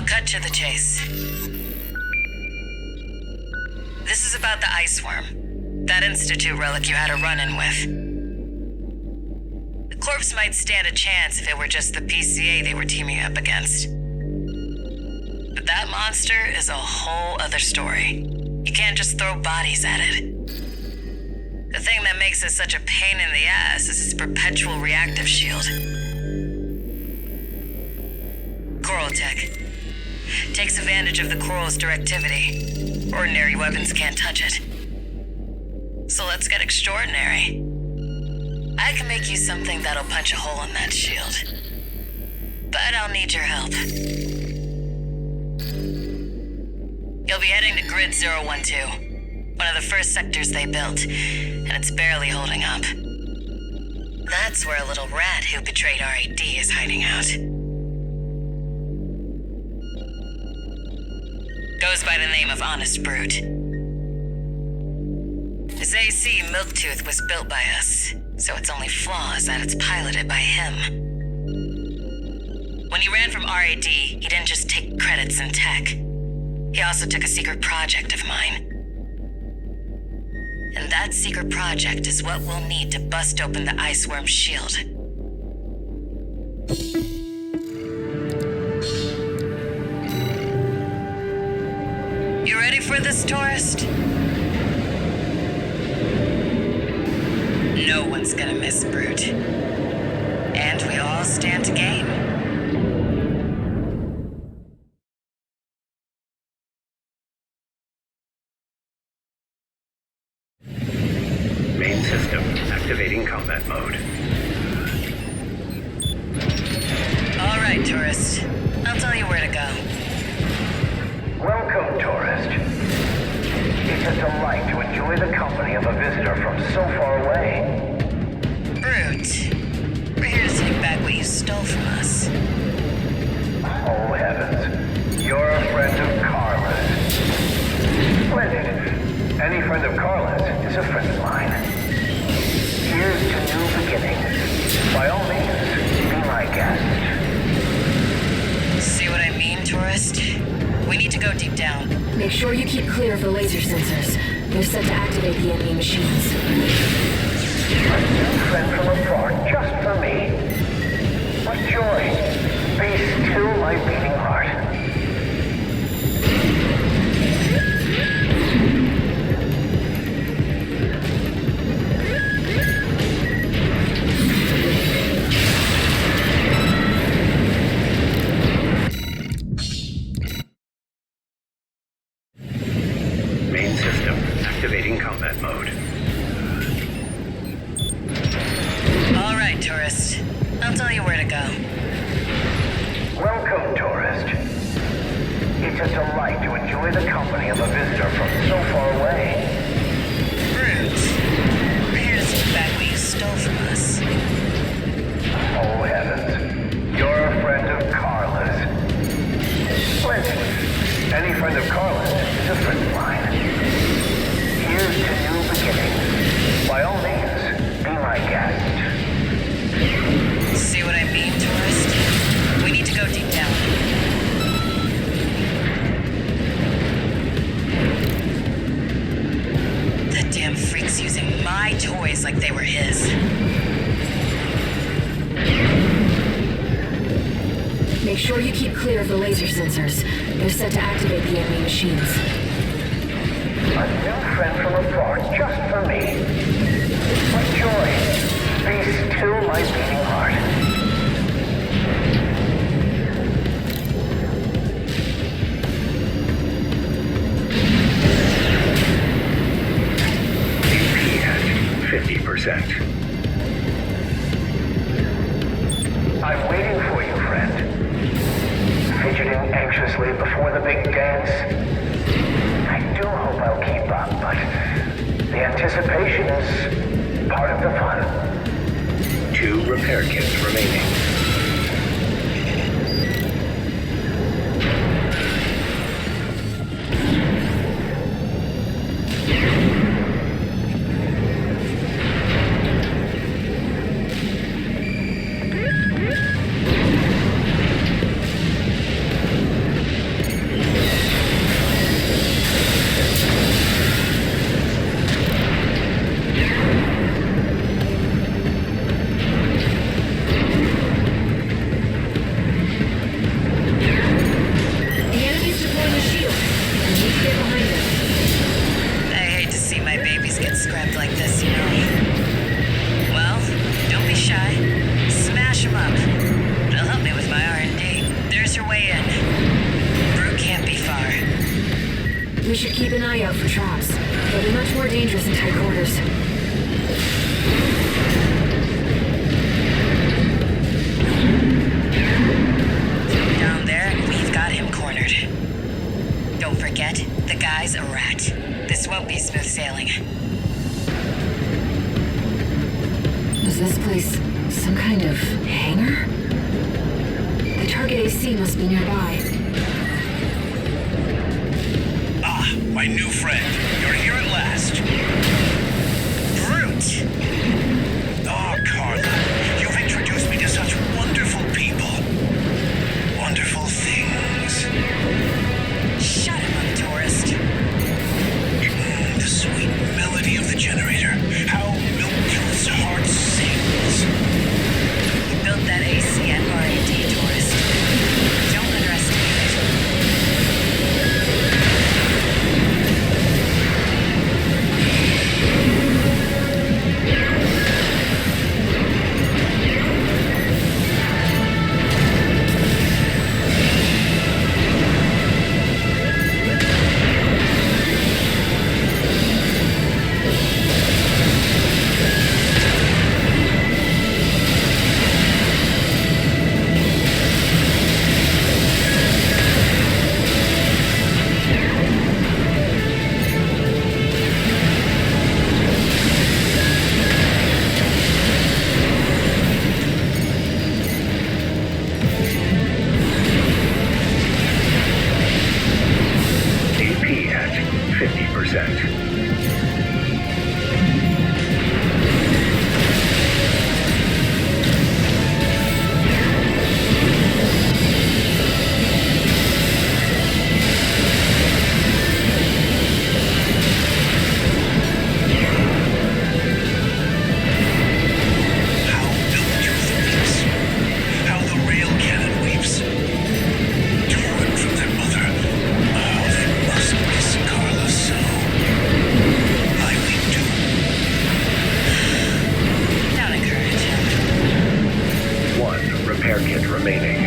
I'll cut to the chase. This is about the ice worm, that Institute relic you had a run-in with. The corpse might stand a chance if it were just the PCA they were teaming up against. But that monster is a whole other story. You can't just throw bodies at it. The thing that makes it such a pain in the ass is its perpetual reactive shield. Coral tech. Takes advantage of the coral's directivity. Ordinary weapons can't touch it. So let's get extraordinary. I can make you something that'll punch a hole in that shield. But I'll need your help. You'll be heading to Grid 012, one of the first sectors they built, and it's barely holding up. That's where a little rat who betrayed RAD is hiding out. Goes by the name of Honest Brute. His AC Milktooth was built by us, so its only flaw is that it's piloted by him. When he ran from RAD, he didn't just take credits in tech. He also took a secret project of mine. And that secret project is what we'll need to bust open the ice worm's shield. You ready for this, tourist? No one's gonna miss Brute. And we all stand to gain. Main system activating combat mode. All right, tourist. I'll tell you where to go. Welcome, tourist. It's a delight to enjoy the company of a visitor from so far away. Brute, we're here to take back what you stole from us. Oh, heavens. You're a friend of Carla's. Splendid. Any friend of Carla's is a friend of mine. Here's to new beginnings. By all means, be my guest. See what I mean, tourist? We need to go deep down. Make sure you keep clear of the laser sensors. They're set to activate the enemy machines. A new friend from afar, just for me. What joy. Be still my beating heart. Main system activating combat mode. All right, tourist. I'll tell you where to go. Welcome, tourist. It's a delight to enjoy the company of a visitor from so far away. Brute, we're here to take back what you stole from us. Oh, heavens. You're a friend of Carla's. Splendid. Any friend of Carla's is a friend of mine. Here's to new beginnings. By all means, be my guest. See what I mean, tourist? We need to go deep down. That damn freak's using my toys like they were his. Make sure you keep clear of the laser sensors. They're set to activate the enemy machines. A new friend from afar, just for me. What joy. Be still my beating heart. AP at 50%. I'm waiting for you, friend. Fidgeting anxiously before the big dance. I do hope I'll keep up, but the anticipation is part of the fun. 2 repair kits remaining. this place some kind of hangar? The target AC must be nearby. Ah, my new friend. You're here at last. Brute! Oh, Carla, you've introduced me to such wonderful people. Wonderful things. Shut him up, tourist. The sweet melody of the generator. How Milton's heart sings. You built that AC at R&D, tourist. Don't underestimate it. AP at 50%. How Milton weeps. How the rail cannon weeps. Torn from their mother. Oh, they must miss Carla so. I weep too. Don't encourage him. One repair kit remaining.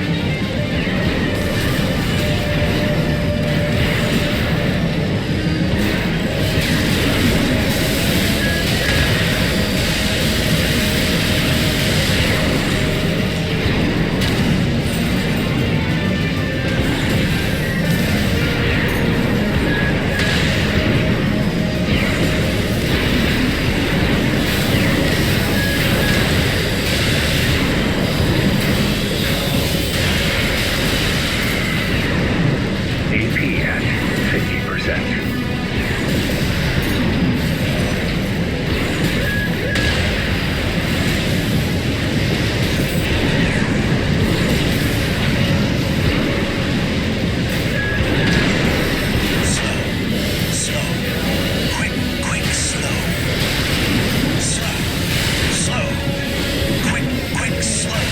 AP at 50%. Slow. Quick, slow. Slow. Quick, slow.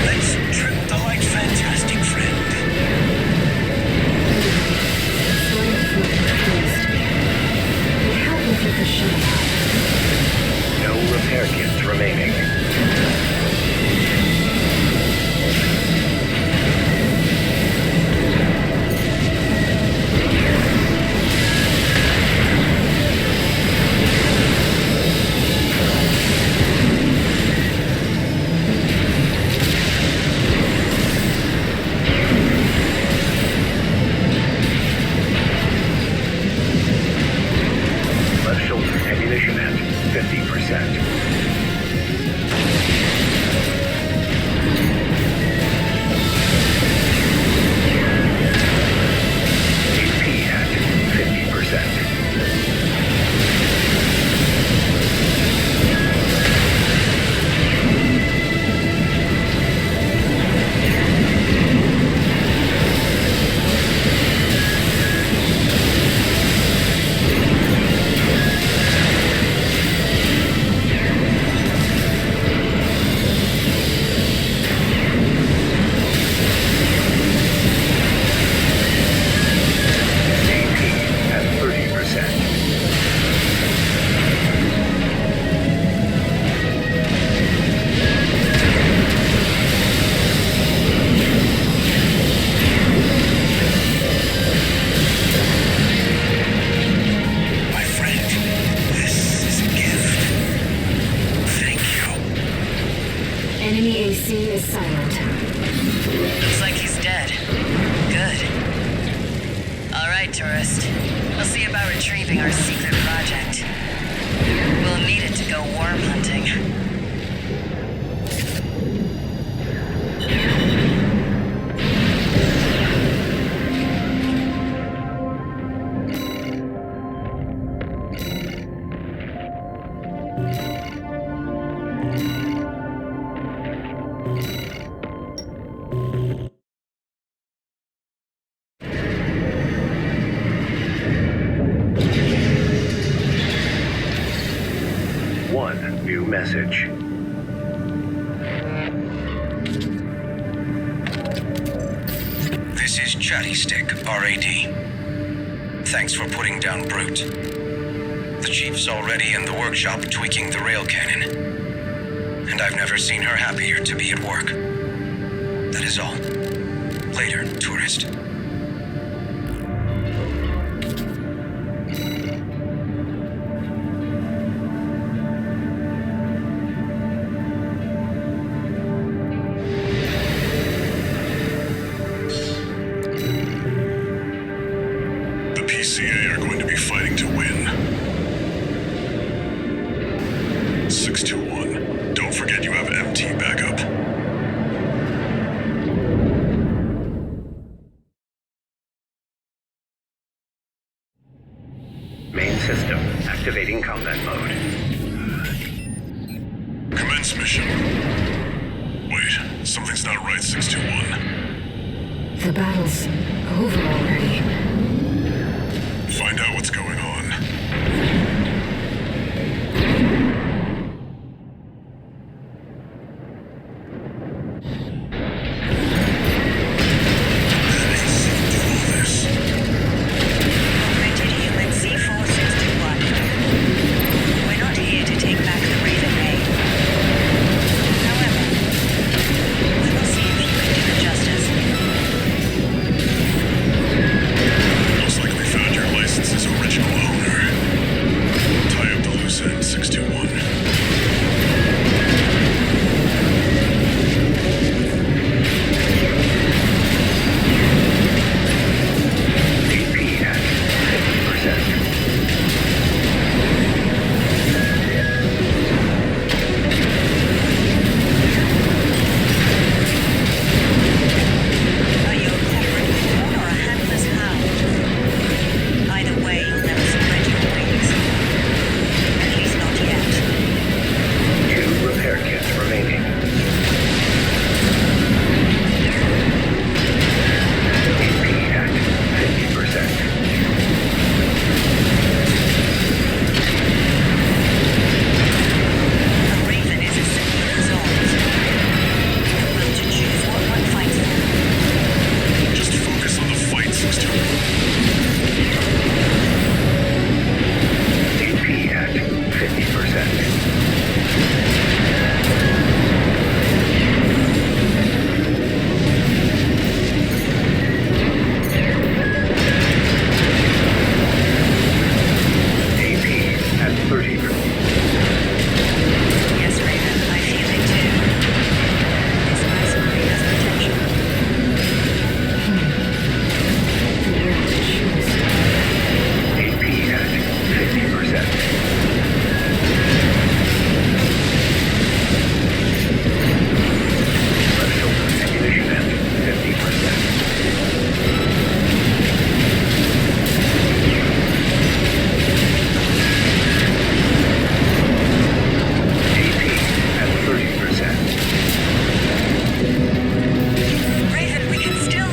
Let's trip the light, fantastic friend. It'd help if you could shut it off. No repair kits remaining. Left shoulder ammunition at 50%. AP at 50%. AP at 30%. My friend, this is a gift. Thank you. Enemy AC is silent. Looks like he's dead. Good. All right, tourist. We'll see about retrieving our secret project. We'll need it to go worm hunting. one new message. This is Chatty Stick, RAD. Thanks for putting down Brute. The Chief's already in the workshop tweaking the rail cannon. And I've never seen her happier to be at work. That is all. Later, tourist. The PCA are going to be fighting to win. 621. Don't forget you have MT backup. Main system activating combat mode. Commence mission. Wait, something's not right, 621. The battle's over already. Find out what's going on. Augmented human C4621. We're not here to take back the Raven Bay. However, we will see if you can do it justice. Looks like we found your license's original owner. Tie up the loose end, 621. AP at 50%. Are you a corporate pawn or a handless hound? Either way, you'll never spread your wings. At least not yet. 2 repair kits remaining. AP at 50%. A Raven is a simple resolve. You're will to choose what one fights for. Just focus on the fight, 621. AP at 50%. AP at 30%. Yes, Raven, I feel it too. This masquerade has potential. The world choose. AP at 50%. Left shoulder ammunition at 50%. AP at 30%. Raven, we can still...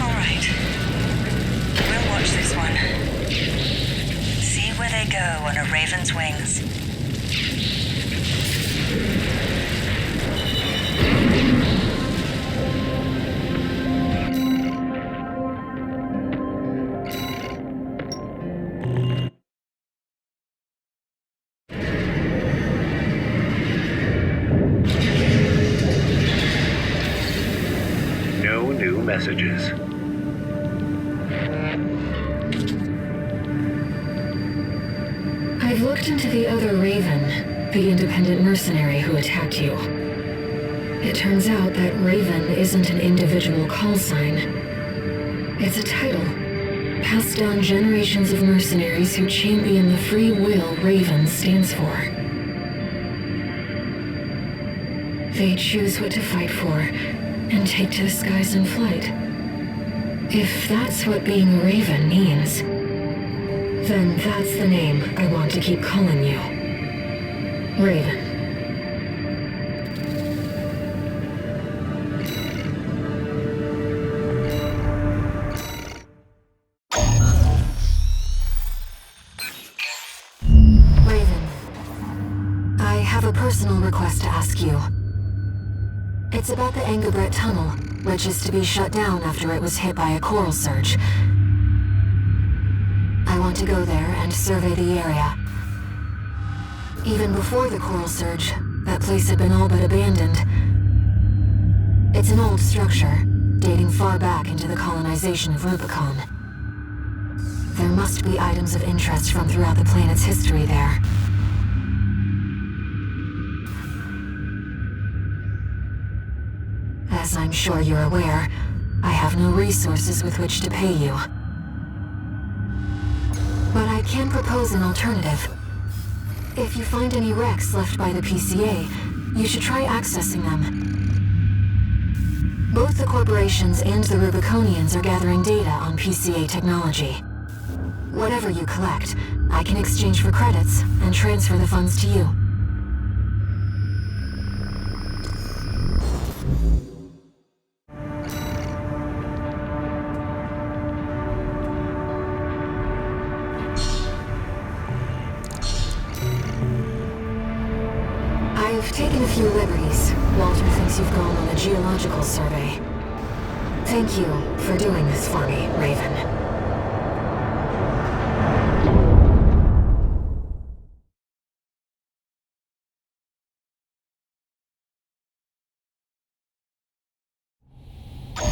All right. We'll watch this one. See where they go on a Raven's wings. No new messages. I've looked into the other Raven, the independent mercenary who attacked you. It turns out that Raven isn't an individual call sign. It's a title, passed down generations of mercenaries who champion the free will Raven stands for. They choose what to fight for, and take to the skies in flight. If that's what being a Raven means, then that's the name I want to keep calling you. Raven. personal request to ask you. It's about the Angabret Tunnel, which is to be shut down after it was hit by a coral surge. I want to go there and survey the area. Even before the coral surge, that place had been all but abandoned. It's an old structure, dating far back into the colonization of Rubicon. There must be items of interest from throughout the planet's history there. As I'm sure you're aware, I have no resources with which to pay you. But I can propose an alternative. If you find any wrecks left by the PCA, you should try accessing them. Both the corporations and the Rubiconians are gathering data on PCA technology. Whatever you collect, I can exchange for credits and transfer the funds to you. I've taken a few liberties. Walter thinks you've gone on a geological survey. Thank you for doing this for me, Raven.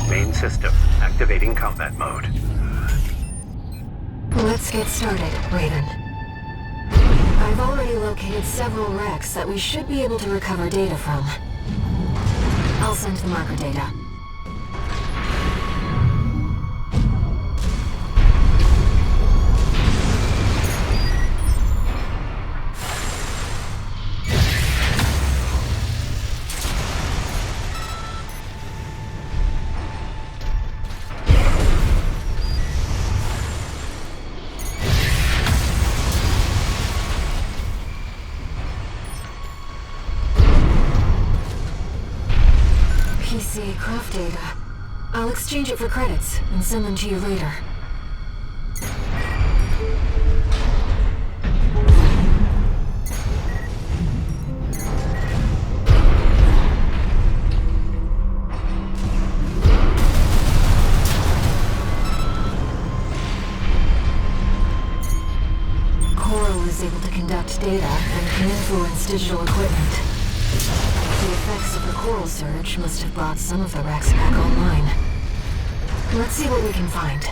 Main system activating combat mode. Let's get started, Raven. I've already located several wrecks that we should be able to recover data from. I'll send the marker data. PCA craft data. I'll exchange it for credits and send them to you later. Coral is able to conduct data and can influence digital equipment. The effects of the coral surge must have brought some of the wrecks back online. Let's see what we can find.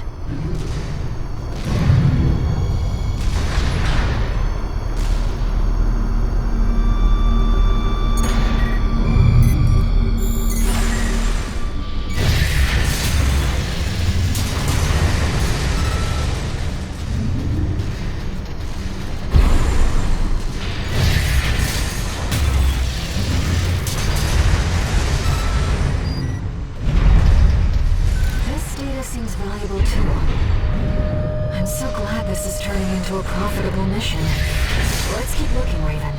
Seems valuable too. I'm so glad this is turning into a profitable mission. Let's keep looking, Raven.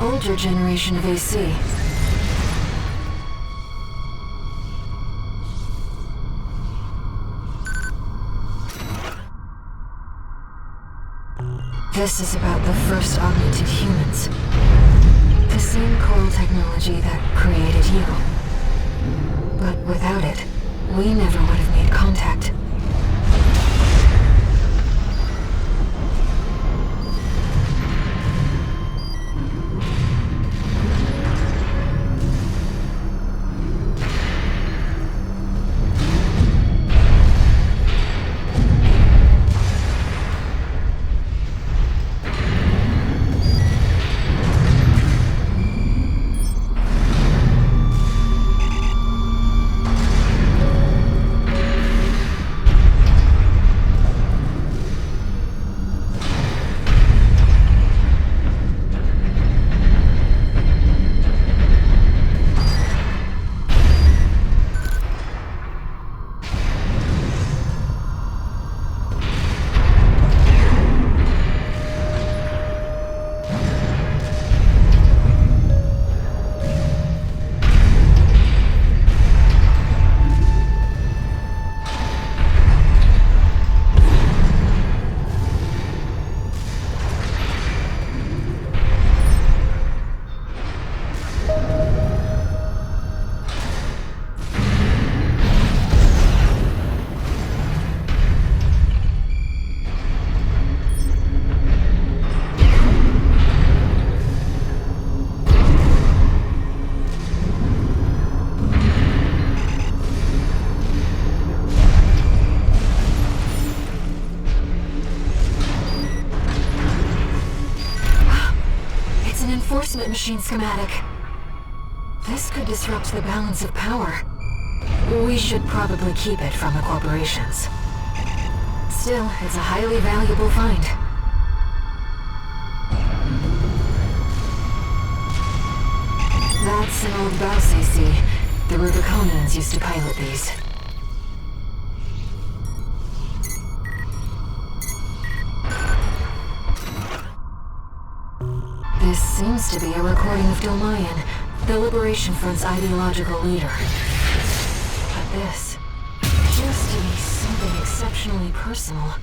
Older generation of AC. This is about the first augmented humans. The same coral technology that created you. But without it, we never would have made contact. Enforcement machine schematic. This could disrupt the balance of power. We should probably keep it from the corporations. Still, it's a highly valuable find. That's an old Baus AC. The Rubiconians used to pilot these. This seems to be a recording of Domayan, the Liberation Front's ideological leader. But this appears to be something exceptionally personal.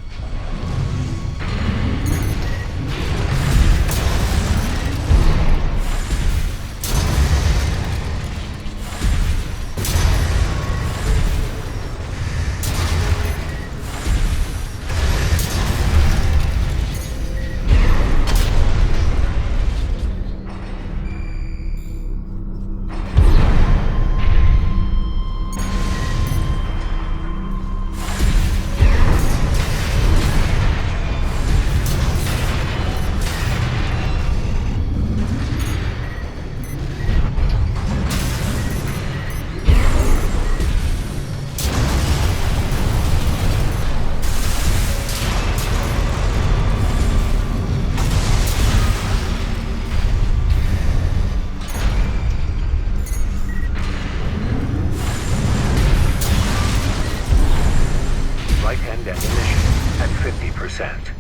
Right-hand ammunition at 50%.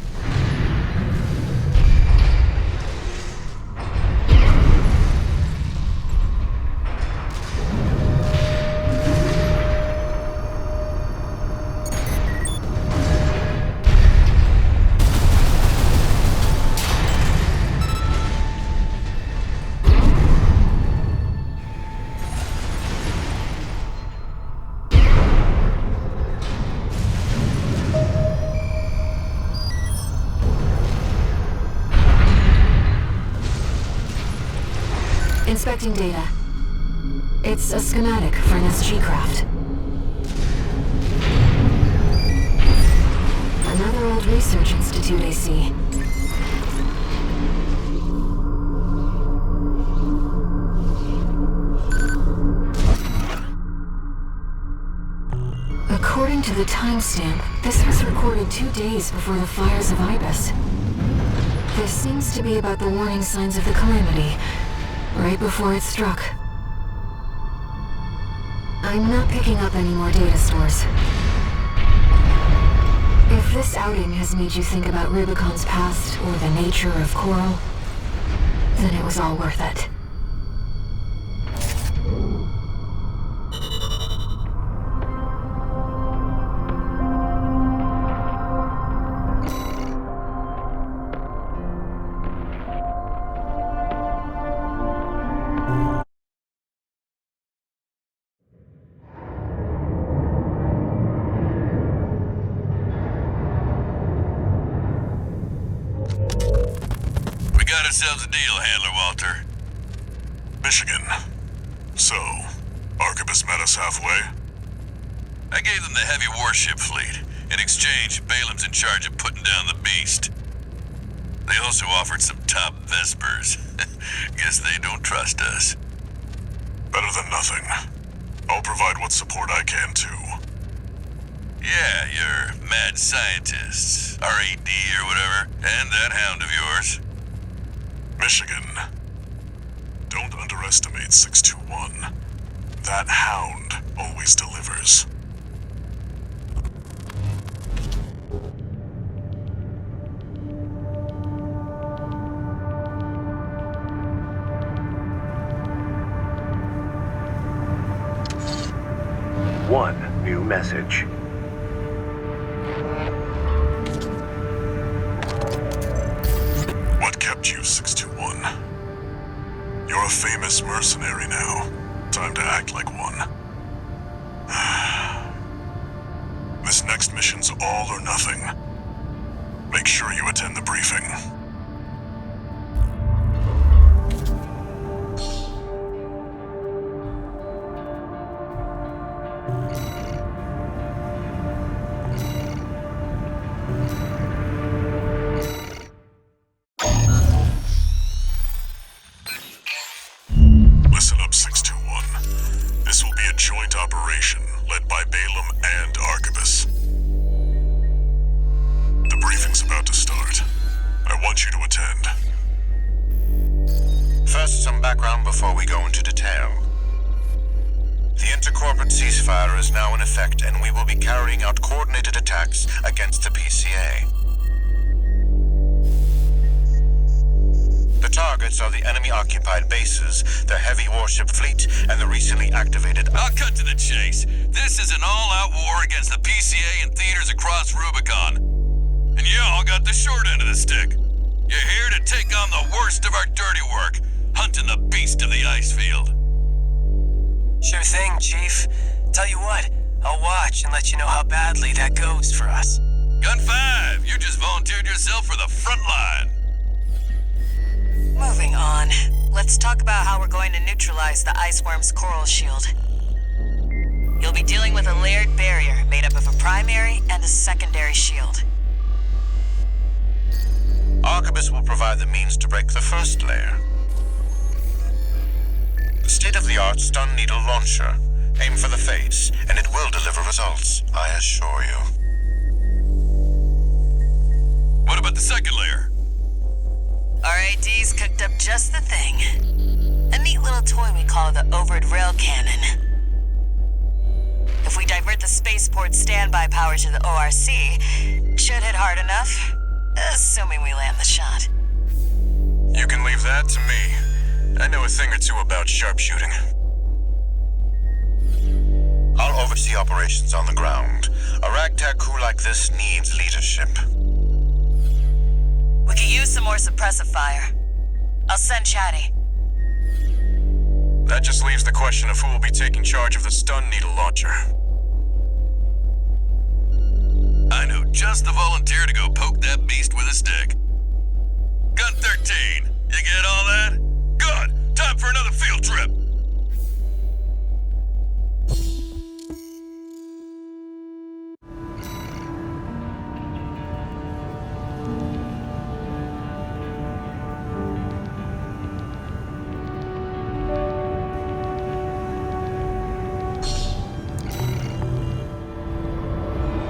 Inspecting data. It's a schematic for an SG craft. Another old research institute AC. According to the timestamp, this was recorded 2 days before the fires of Ibis. This seems to be about the warning signs of the calamity, right before it struck. I'm not picking up any more data stores. If this outing has made you think about Rubicon's past or the nature of Coral, then it was all worth it. ourselves a deal, Handler Walter. Michigan. So, Arquebus met us halfway? I gave them the heavy warship fleet. In exchange, Balaam's in charge of putting down the beast. They also offered some top Vespers. Guess they don't trust us. Better than nothing. I'll provide what support I can, too. Yeah, your mad scientists, RAD or whatever, and that hound of yours. Michigan. Don't underestimate 621. That hound always delivers. One new message. What kept you, 621? You're a famous mercenary now. Time to act like one. This next mission's all or nothing. Make sure you attend the briefing. Listen up, 621. This will be a joint operation led by Balaam and Arquebus. The briefing's about to start. I want you to attend. First, some background before we go into detail. The intercorporate ceasefire is now in effect, and we will be carrying out coordinated attacks against the PCA. The targets are the enemy-occupied bases, their heavy warship fleet, and the recently activated... I'll cut to the chase. This is an all-out war against the PCA and theaters across Rubicon. And y'all got the short end of the stick. You're here to take on the worst of our dirty work, hunting the beast of the ice field. Sure thing, Chief. Tell you what, I'll watch and let you know how badly that goes for us. Gun 5, you just volunteered yourself for the front line. Moving on. Let's talk about how we're going to neutralize the Iceworm's coral shield. You'll be dealing with a layered barrier made up of a primary and a secondary shield. Arquebus will provide the means to break the first layer. The state-of-the-art stun needle launcher. Aim for the face, and it will deliver results, I assure you. What about the second layer? RAD's cooked up just the thing. A neat little toy we call the overhead rail cannon. If we divert the spaceport standby power to the ORC, should hit hard enough, assuming we land the shot. You can leave that to me. I know a thing or two about sharpshooting. I'll oversee operations on the ground. A ragtag crew like this needs leadership. We could use some more suppressive fire. I'll send Chatty. That just leaves the question of who will be taking charge of the stun needle launcher. I know just the volunteer to go poke that beast with a stick. Gun 13, you get all that? Good! Time for another field trip!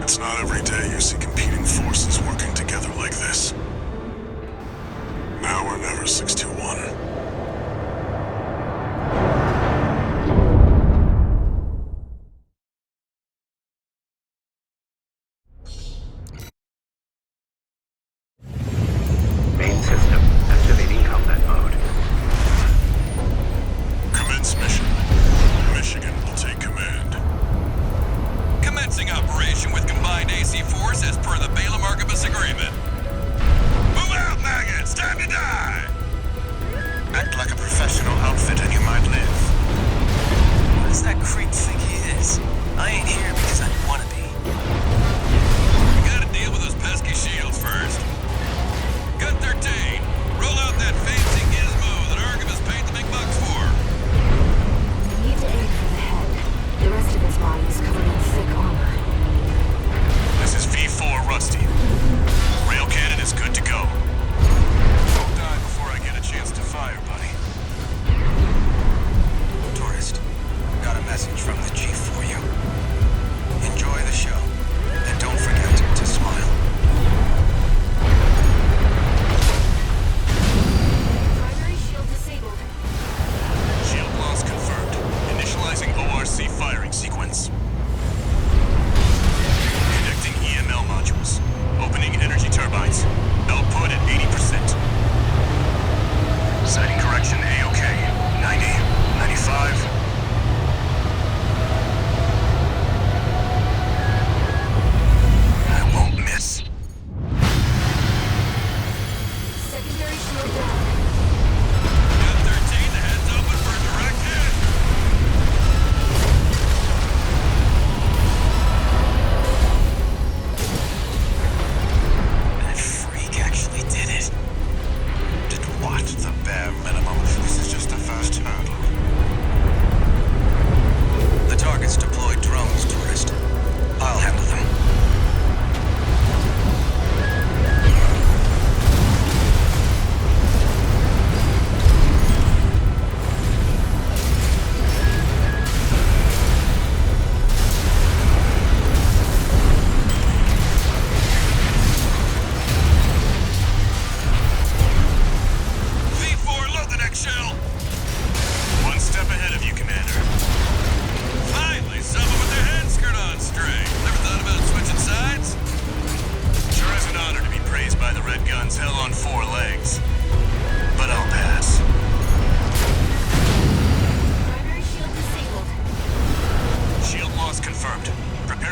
It's not every day you see competing forces working together like this. Now or never, 621. Main system activating combat mode. Commence mission. Michigan will take command. Commencing operation with combined AC force as per the Balaam Arquebus agreement. Move out, maggots! Time to die! Act like a professional outfit and you might live. What does that creep think he is? I ain't here because I want to be. You gotta deal with those pesky shields first. Gun 13, roll out that phase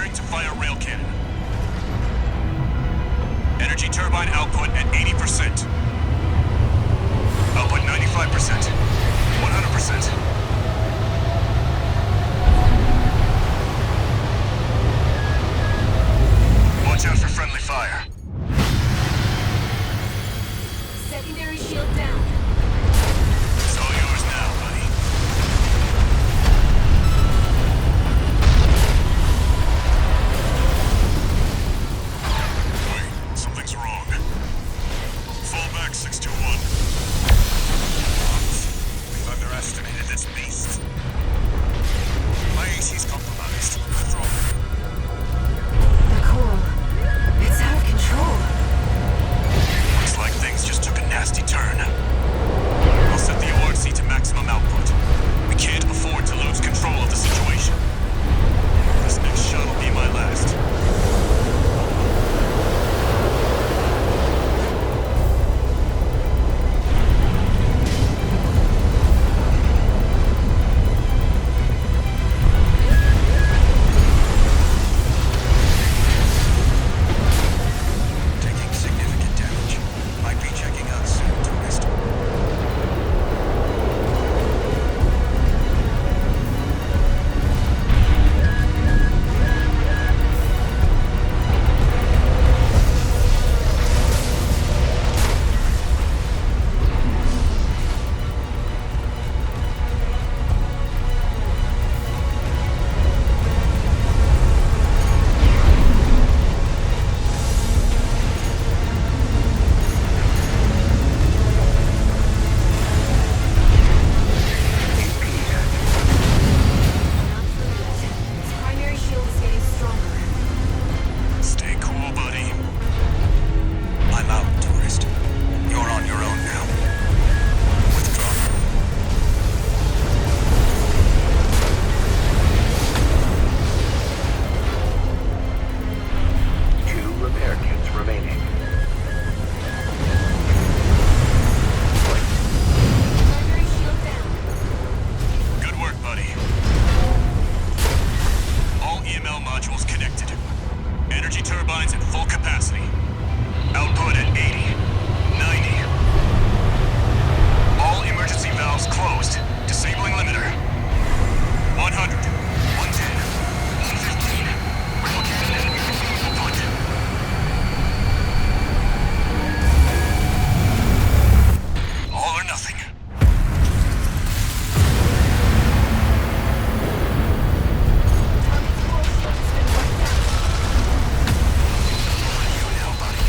Returning to fire rail cannon. Energy turbine output at 80%. Output 95%. 100%. Watch out for friendly fire. Secondary shield down. It's all yours now, buddy. Wait, something's wrong. Fall back, 621. We've underestimated this beast. My AC's compromised. The coral. It's out of control. Looks like things just took a nasty turn. I'll set the ORC to maximum output. We can't afford to lose control of the situation. This next shot will be my last. Taking significant damage. Might be checking out soon, tourist. Its primary shield is getting stronger. Stay cool, buddy. I'm out, tourist. You're on your own now. Withdraw. Two repair kits remaining. Primary shield down. Good work, buddy. All EML modules connected. Energy turbines at full capacity. Output at 80, 90. All emergency valves closed. Disabling limiter. 100, 110, 115. We're looking at enemy output. All or nothing. Target's coral shield has been wiped out. You now, buddy.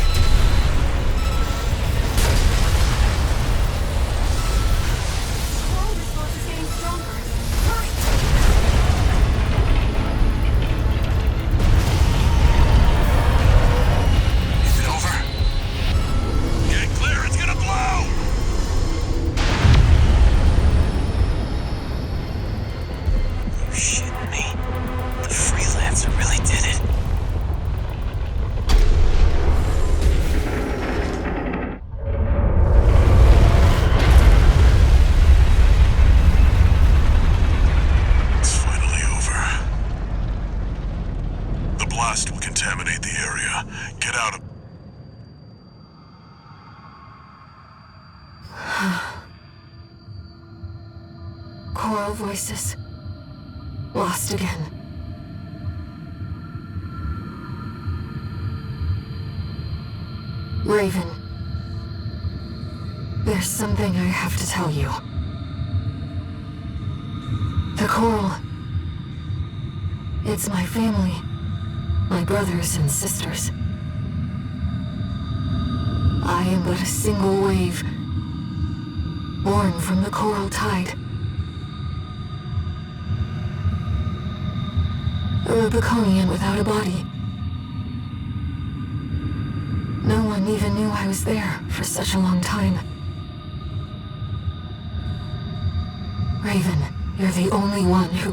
Coral response is getting stronger. Hurry! Is it over? Get clear, it's gonna blow! You shitting me? The freelancer really did it. It's finally over. The blast will contaminate the area. Get out of... Coral voices. Lost again. Raven. There's something I have to tell you. The coral. It's my family. My brothers and sisters. I am but a single wave, born from the coral tide. A Rubiconian without a body. No one even knew I was there for such a long time. Raven, you're the only one who...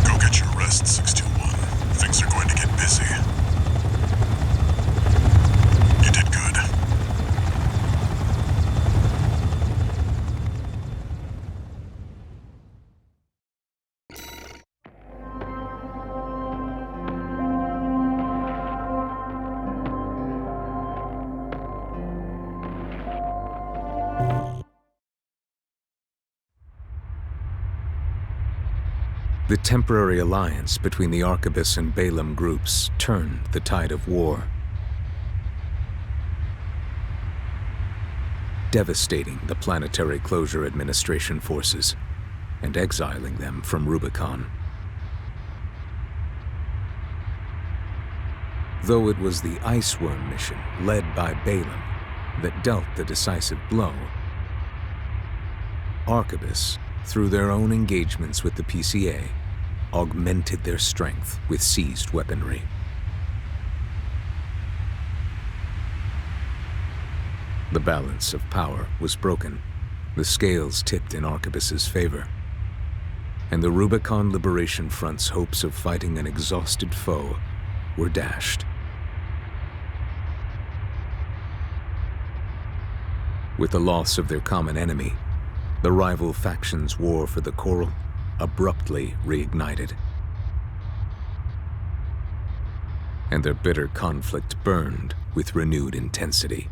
Go get your rest, 621. Things are going to get busy. You did good. The temporary alliance between the Arquebus and Balaam groups turned the tide of war, devastating the Planetary Closure Administration forces and exiling them from Rubicon. Though it was the Iceworm mission led by Balaam that dealt the decisive blow, Arquebus, through their own engagements with the PCA, augmented their strength with seized weaponry. The balance of power was broken, the scales tipped in Arquebus's favor, and the Rubicon Liberation Front's hopes of fighting an exhausted foe were dashed. With the loss of their common enemy, the rival factions' war for the Coral abruptly reignited, and their bitter conflict burned with renewed intensity.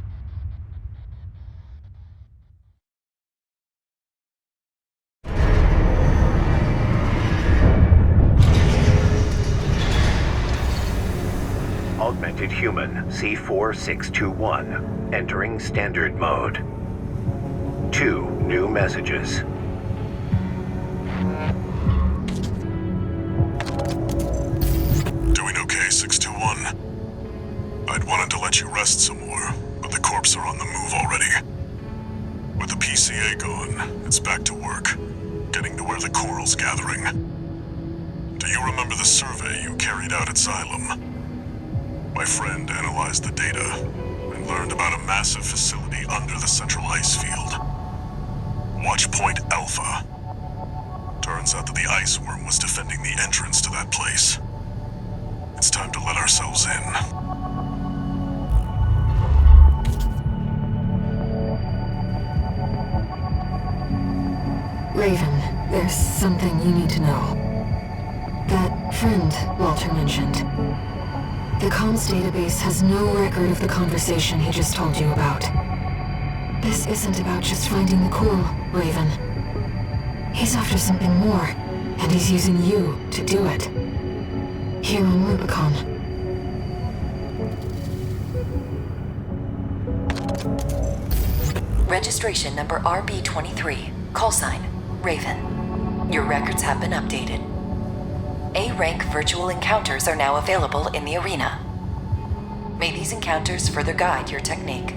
Augmented Human C4621, entering Standard Mode. 2 new messages. Doing okay, 621? I'd wanted to let you rest some more, but the corps are on the move already. With the PCA gone, it's back to work, getting to where the Coral's gathering. Do you remember the survey you carried out at Xylem? My friend analyzed the data and learned about a massive facility under the central ice field. Watch Point Alpha. Turns out that the Iceworm was defending the entrance to that place. It's time to let ourselves in. Raven, there's something you need to know. That friend Walter mentioned. The comms database has no record of the conversation he just told you about. This isn't about just finding the Coral, Raven. He's after something more, and he's using you to do it. Here on Rubicon. Registration number RB23, call sign, Raven. Your records have been updated. A-rank virtual encounters are now available in the arena. May these encounters further guide your technique.